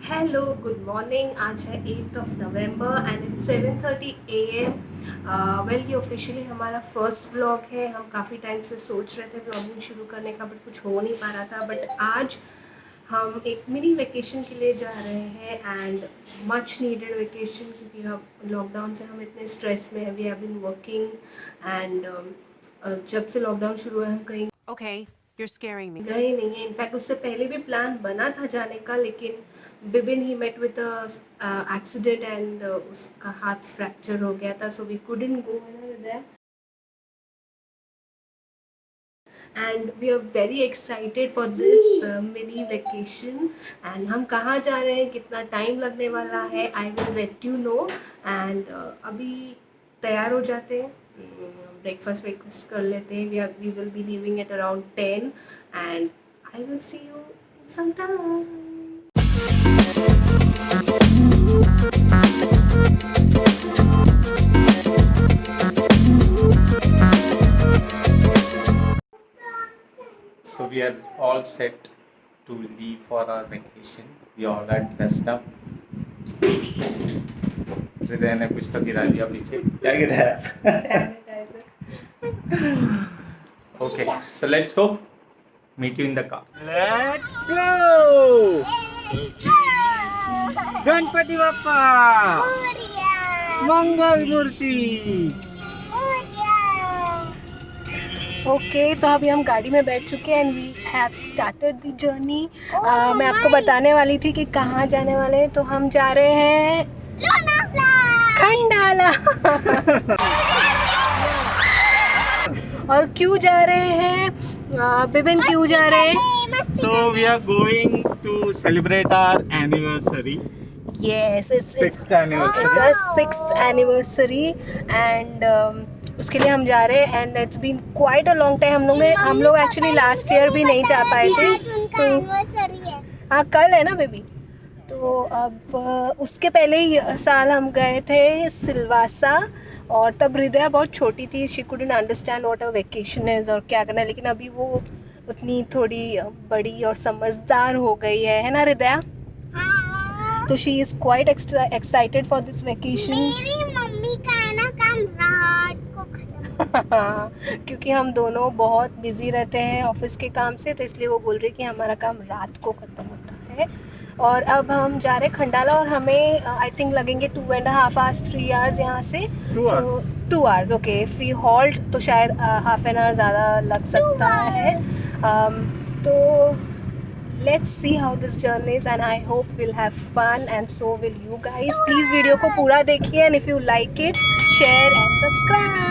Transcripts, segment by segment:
Hello good morning. आज है 8 नवंबर and it's 7:30 AM। Well ये ऑफिशियली हमारा फर्स्ट व्लॉग है। हम काफ़ी टाइम से सोच रहे थे व्लॉगिंग शुरू करने का बट कुछ हो नहीं पा रहा था। बट आज हम एक मिनी वेकेशन के लिए जा रहे हैं एंड मच नीडेड वेकेशन, क्योंकि हम लॉकडाउन से हम इतने स्ट्रेस में हैं। We have been working and जब से लॉकडाउन शुरू है हम कहीं Okay, you're scaring me. गए नहीं है। इनफैक्ट उससे पहले भी प्लान बना था जाने का, लेकिन बिबिन ही मेट विद एक्सीडेंट एंड उसका हाथ फ्रैक्चर हो गया था, so we couldn't go there. And we are very excited for this mini vacation. And हम कहाँ जा रहे हैं, कितना टाइम लगने वाला है, I will let you know. And अभी तैयार हो जाते हैं, ब्रेकफास्ट वेकफास्ट कर लेते हैं। We will be leaving at around 10 and I will see you sometime. So we are all set to leave for our vacation. We all are dressed up. हृदय ने कुछ तो गिरा दिया पीछे। क्या गिराया? Okay, so let's go. Meet you in the car. Let's go! Ganpati Bappa मंगल मूर्ति। ओके, तो अभी हम गाड़ी में बैठ चुके हैं and we have started the journey. मैं आपको बताने वाली थी कि कहाँ जाने वाले हैं। तो हम जा रहे हैं खंडाला। और क्यों जा रहे हैं, बिबिन क्यों जा रहे हैं? So we are going to celebrate our anniversary. Yes, Sixth anniversary. it's our 6th anniversary and उसके लिए हम जा रहे हैं and it's been quite a long time. हम लोग एक्चुअली लास्ट ईयर भी नहीं जा पाए थे। तो हाँ, कल है ना बेबी। तो अब उसके पहले ही साल हम गए थे सिलवासा, और तब हृदय बहुत छोटी थी। She couldn't understand what a vacation is और क्या करना है। लेकिन अभी वो उतनी थोड़ी बड़ी और समझदार हो गई है ना हृदय? तो she is quite excited for this vacation. मेरी मम्मी का है ना काम रात को खत्म। क्योंकि हम दोनों बहुत बिजी रहते हैं ऑफिस के काम से, तो इसलिए वो बोल रही कि हमारा काम रात को ख़त्म होता है। और अब हम जा रहे हैं खंडाला और हमें आई थिंक लगेंगे 2.5 hours 3 hours यहाँ से। 2 hours okay. If we halt तो शायद हाफ एन आवर ज़्यादा लग सकता है। तो let's see how this journey is and I hope we'll have fun and so will you guys. Please video को पूरा देखिए and if you like it, share and subscribe.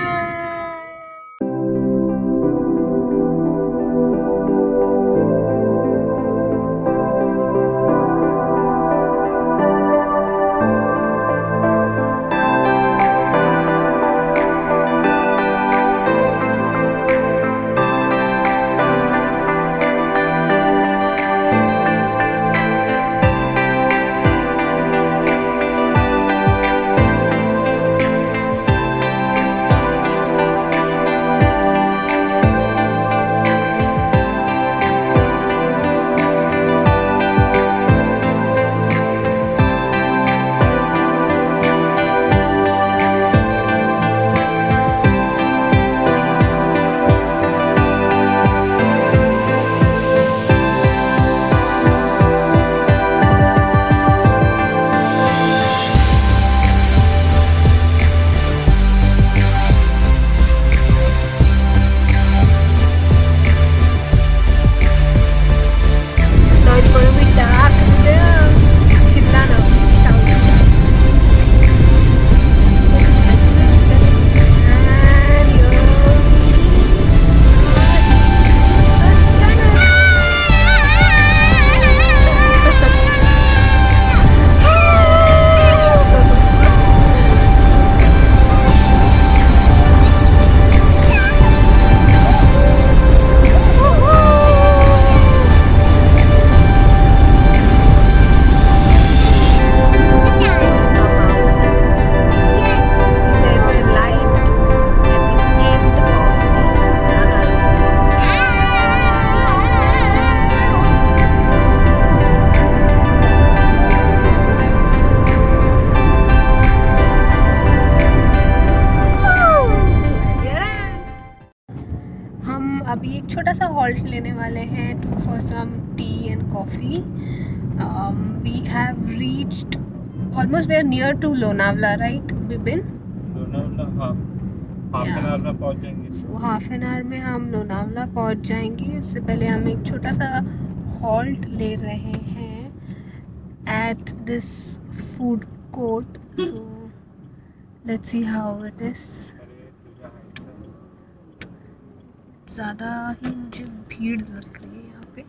सा हॉल्ट लेने वाले हैं for some tea and coffee. We have reached almost we are near to Lonavala, right Bipin? हाँ, half an hour में पहुंच जाएंगे. सो हाफ एन आवर में हम लोनावला पहुंच जाएंगे. उससे पहले हम एक छोटा सा हॉल्ट ले रहे हैं at this food court. So let's see how it is. ज़्यादा ही मुझे भीड़ लग रही है यहाँ पे.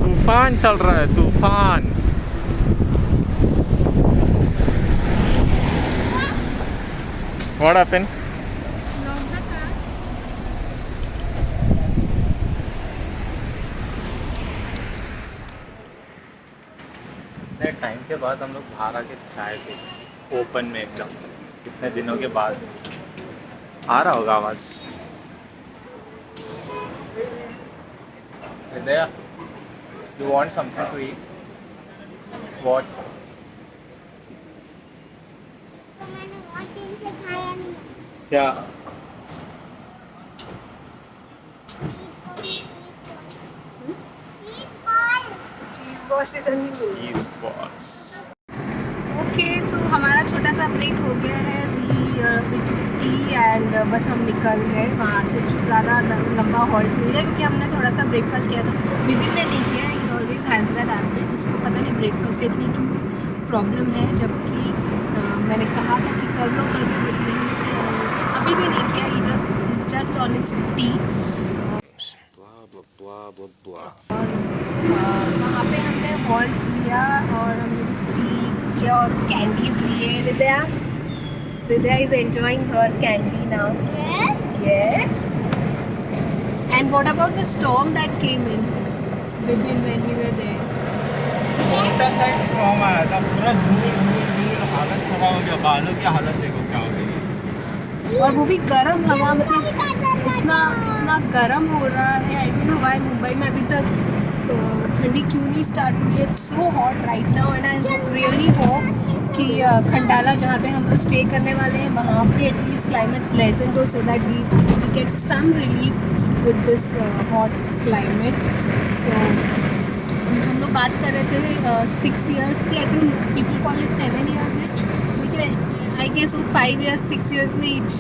तूफान चल रहा है, तूफान. What happened? टाइम के बाद हम लोग बाहर आके चाय पी ओपन में एकदम कितने दिनों के बाद. आ रहा होगा आवाज़. Hriday, you want something to eat? What? तो मैंने बहुत दिन से खाया नहीं. क्या? चीज़ बॉस इधर नहीं मिल. चीज़ बॉल्स. ओके, सो हमारा छोटा सा ब्रेक हो गया है. वी टुक टी एंड बस हम निकल गए वहाँ से. ज़्यादा लंबा हॉल्ट नहीं लिया क्योंकि हमने थोड़ा सा ब्रेकफास्ट किया था. बिपिन ने नहीं किया. ही ऑलवेज हैज़ दैट हैबिट. उसको पता नहीं ब्रेकफास्ट से इतनी क्यों प्रॉब्लम है, जबकि मैंने कहा था कि कर लो कर लो, अभी भी नहीं किया. ही जस्ट ऑन हिज टी. और वहाँ पे हमने हॉल्ट लिया और हमने जो टी किया और कैंडीज लिए. हृदय is enjoying her candy now. Yes. Yes. And what about the storm that came in, Bipin, when we were there? छोटा सा एक स्टॉर्म आया था, पूरा धूल हालत खराब हो गया. बालों की हालत देखो क्या हो गई. और वो भी गर्म हवा, मतलब इतना गर्म हो रहा है. I don't know why Mumbai में अभी तक ठंडी क्यों नहीं स्टार्ट हुई है. It's so hot right now and I really hope कि खंडाला जहाँ पे हम लोग स्टे करने वाले हैं वहाँ पे एटलीस्ट क्लाइमेट प्लेजेंट हो, so that we get some relief with this hot climate. So हम लोग बात कर रहे थे 6 years की. I think people call it 7 years इच, लेकिन आई गेस वो 5 years 6 years में इच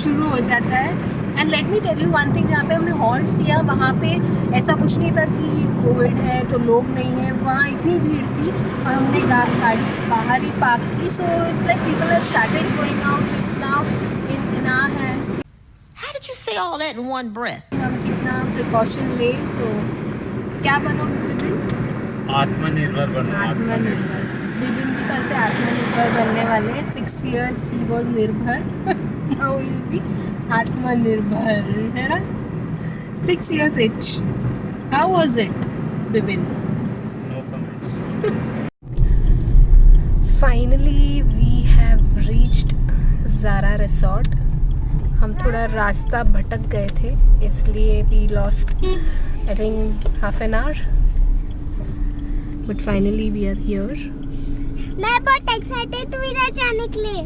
शुरू हो जाता है. And let me tell you one thing, जहाँ पे हमने हॉल्ट किया वहाँ पे ऐसा कुछ नहीं था कि कोविड है तो लोग नहीं है. वहाँ इतनी भीड़ थी और हमने गाड़ी बाहर ही पार्क की. So it's like people are started going out. So it's now in our hands. How did you say all that in one breath? हम कितना प्रिकॉशन ले. सो क्या बनो बिपिन? आत्मनिर्भर बनना. आत्मनिर्भर. बिपिन भी कल से आत्मनिर्भर बनने वाले हैं. 6 years ही वॉज निर्भर. नाउ विल बी आत्मनिर्भर, है ना? 6 years each. How was it, Bipin? No comments. Finally, we have reached Zara Resort. हम थोड़ा रास्ता भटक गए थे, इसलिए we lost I think half an hour. But finally we are here. मैं बहुत एक्साइटेड हूँ इधर जाने के लिए.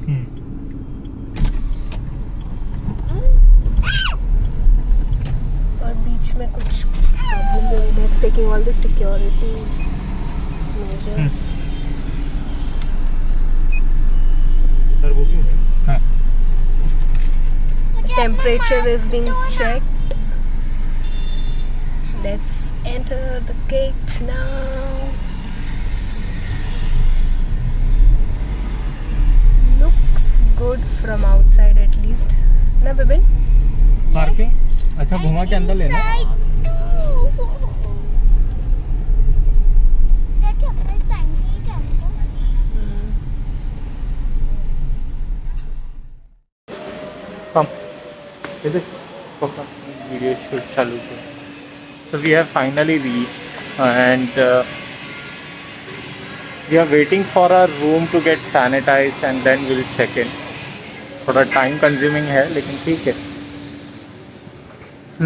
और बीच में कुछ प्रॉब्लम हुई है. Taking all the security measures. Sir booking है. हाँ. Temperature is being checked. Let's enter the gate now. Looks good from outside at least. ना बिपिन? पार्किंग अच्छा घुमा के अंदर लेना. Come. इधर वीडियो शूट चालू थे. So we have finally reached and we are waiting for our room to get sanitized and then we'll check in. थोड़ा टाइम कंज्यूमिंग है लेकिन ठीक है.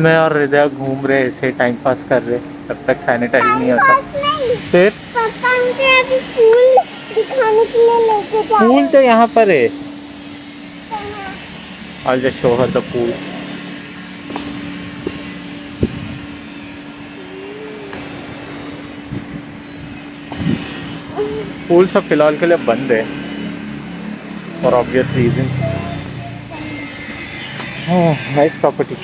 मैं और हृदय घूम रहे ऐसे टाइम पास कर रहे जब तक सैनिटाइज नहीं होता. फिर पापा मुझे अभी फूल खाने के लिए लेके जा रहे पूल तो यहाँ पर है। हैं। I'll just show her the pool. Pool सब फिलहाल के लिए बंद है और obvious reason. Nice property.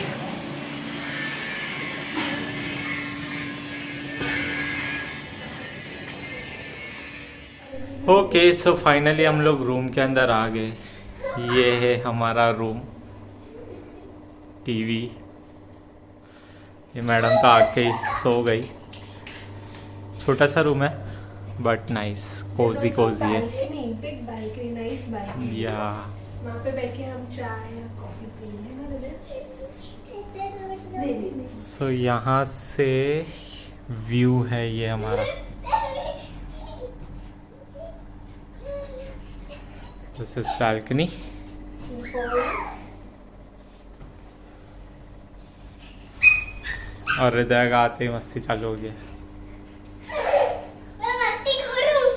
Okay so finally हम लोग रूम के अंदर आ गए। ये है हमारा रूम। टीवी, ये मैडम तो आके ही सो गई। छोटा सा रूम है बट नाइस, कोजी कोजी है। Big balcony, nice balcony. या वहाँ पे बैठ के हम चाय या कॉफी पियेंगे ना हृदय? नहीं। सो यहाँ से व्यू है ये हमारा। This is balcony. और हृदय का आते ही मस्ती चालू हो गया। मैं मस्ती करूं।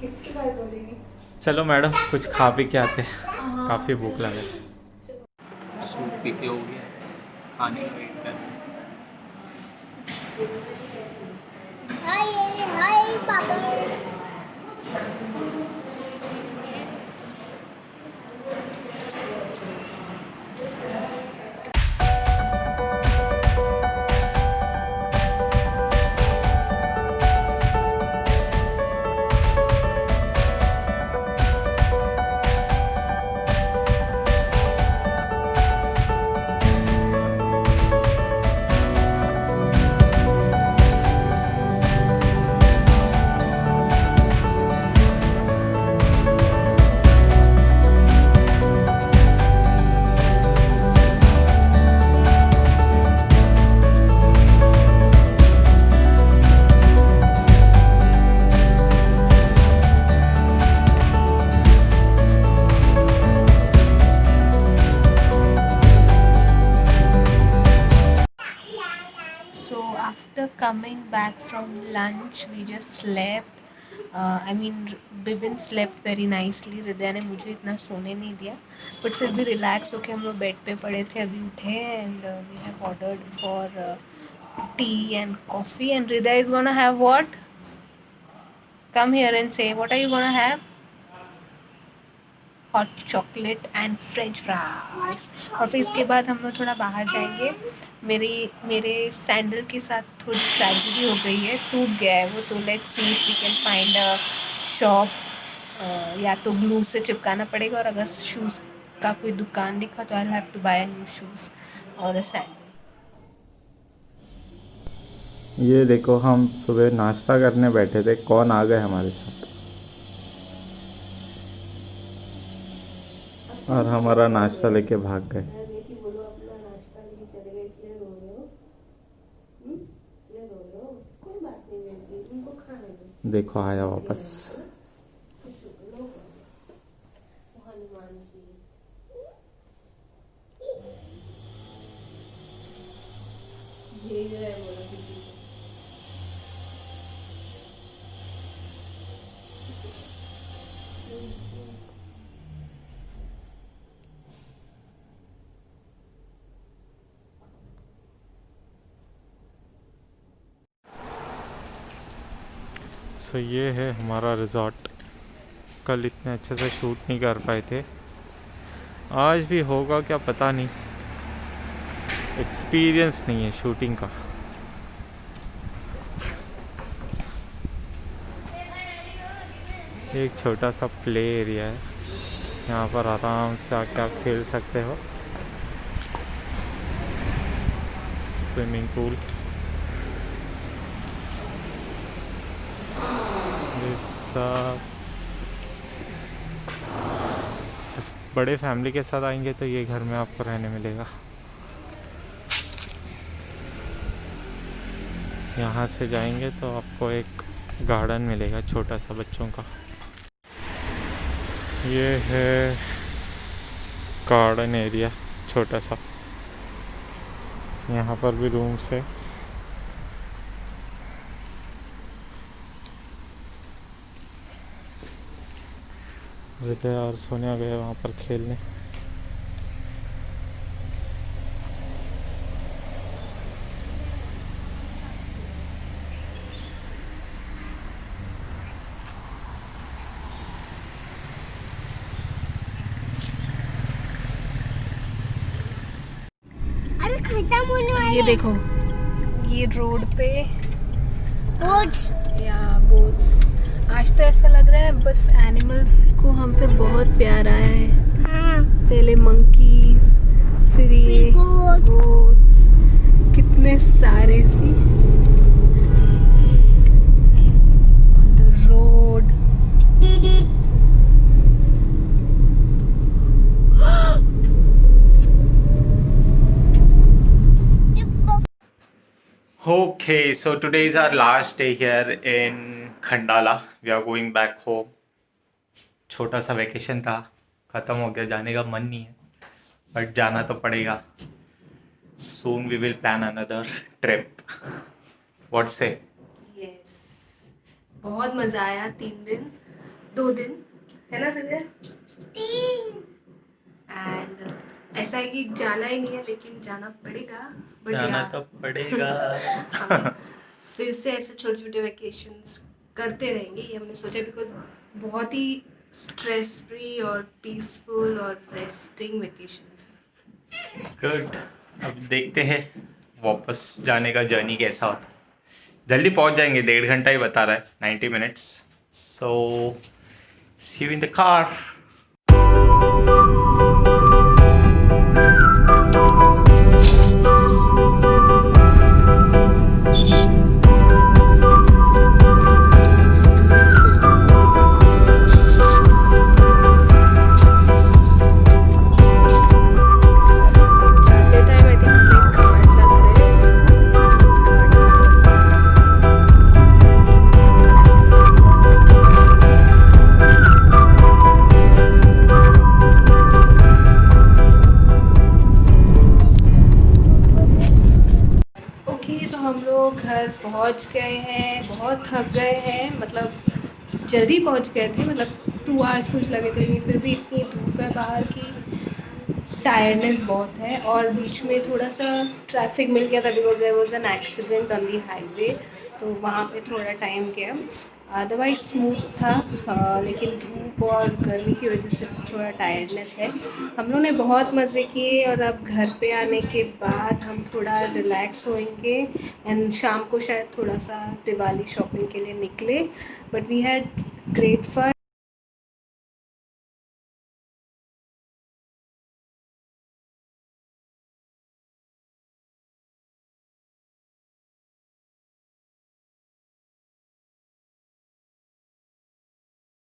कितनी बार बोलेंगी? चलो मैडम कुछ खा पी के आते हैं, काफ़ी भूख लगे। सूप पी के हो गया, खाने का वेट कर रहे हैं। हाय पापा। After coming back from lunch, we just slept. I mean, Bibin slept very nicely. हृदय ने मुझे इतना सोने नहीं दिया, बट फिर भी रिलैक्स होके हम लोग बेड पे पड़े थे, अभी उठे and we have ordered for tea and coffee. And Hriday is gonna have what? Come here and say, what are you gonna have? Hot chocolate and French fries. और फिर इसके बाद हम लोग थोड़ा बाहर जाएंगे। मेरे सैंडल के साथ थोड़ी ट्रेजेडी हो गई है, टूट गया है वो, तो let's see if we can find a shop. या तो ग्लू से चिपकाना पड़ेगा, और अगर शूज़ का कोई दुकान दिखा तो I have to buy a new shoes और अ सैंडल। ये देखो, हम सुबह नाश्ता करने बैठे थे, कौन आ गए हमारे साथ, और हमारा नाश्ता लेके भाग गए। बोलो अपना नाश्ता लेके चले गए, इसलिए रो रहे हो? इसलिए रो रहे हो? कोई बात नहीं बेटी, उनको खाने दो। देखो आया वापस। हनुमान जी भेज रहे हैं, बोलो किसी को। सो ये है हमारा रिज़ॉर्ट। कल इतने अच्छे से शूट नहीं कर पाए थे, आज भी होगा क्या पता नहीं, एक्सपीरियंस नहीं है शूटिंग का। एक छोटा सा प्ले एरिया है, यहाँ पर आराम से आके आप खेल सकते हो। स्विमिंग पूल, सब बड़े फैमिली के साथ आएंगे तो ये घर में आपको रहने मिलेगा। यहाँ से जाएंगे तो आपको एक गार्डन मिलेगा छोटा सा बच्चों का। ये है गार्डन एरिया छोटा सा, यहाँ पर भी रूम्स है। हृदय और सोनिया गए वहाँ पर खेलने। अरे खत्म होने वाले ये देखो, ये रोड पे गोट्स। या गोट्स। आज तो ऐसा लग रहा है बस एनिमल्स को हम पे बहुत प्यार आया है। हाँ पहले मंकीज, फिर ये goats। गोट्स, कितने सारे see on the road. Okay, so today is our last day here in Khandala. We are going back home. छोटा सा वैकेशन था, ख़त्म हो गया, जाने का मन नहीं है बट जाना तो पड़ेगा. Soon we will plan another trip. What say? Yes, बहुत मजा आया। 3 दिन 2 दिन है ना विजय? एंड ऐसा है कि जाना ही नहीं है लेकिन जाना पड़ेगा। But जाना yeah, तो पड़ेगा. फिर से ऐसे छोटे छोटे वेकेशंस करते रहेंगे, ये हमने सोचा, बिकॉज बहुत ही स्ट्रेस फ्री और पीसफुल और रेस्टिंग वेकेशन। गुड. अब देखते हैं वापस जाने का जर्नी कैसा होता है. जल्दी पहुंच जाएंगे, 1.5 घंटा ही बता रहा है, 90 minutes. So see you in the car. जाते टाइम आई थिंक हमें गार्ड लग रहे ओके। तो हम लोग घर पहुंच गए हैं, बहुत थक गए हैं, मतलब जल्दी पहुंच गए थे, मतलब 2 आवर्स कुछ लगे थे, लेकिन फिर भी इतनी धूप है बाहर की, टायर्डनेस बहुत है। और बीच में थोड़ा सा ट्रैफिक मिल गया था because there was an accident on the highway, तो वहाँ पे थोड़ा टाइम गया। अदरवाइज स्मूथ था, लेकिन धूप और गर्मी की वजह से थोड़ा टायर्डनेस है। हम लोग ने बहुत मज़े किए और अब घर पे आने के बाद हम थोड़ा रिलैक्स होएंगे एंड शाम को शायद थोड़ा सा दिवाली शॉपिंग के लिए निकले, but we had great fun.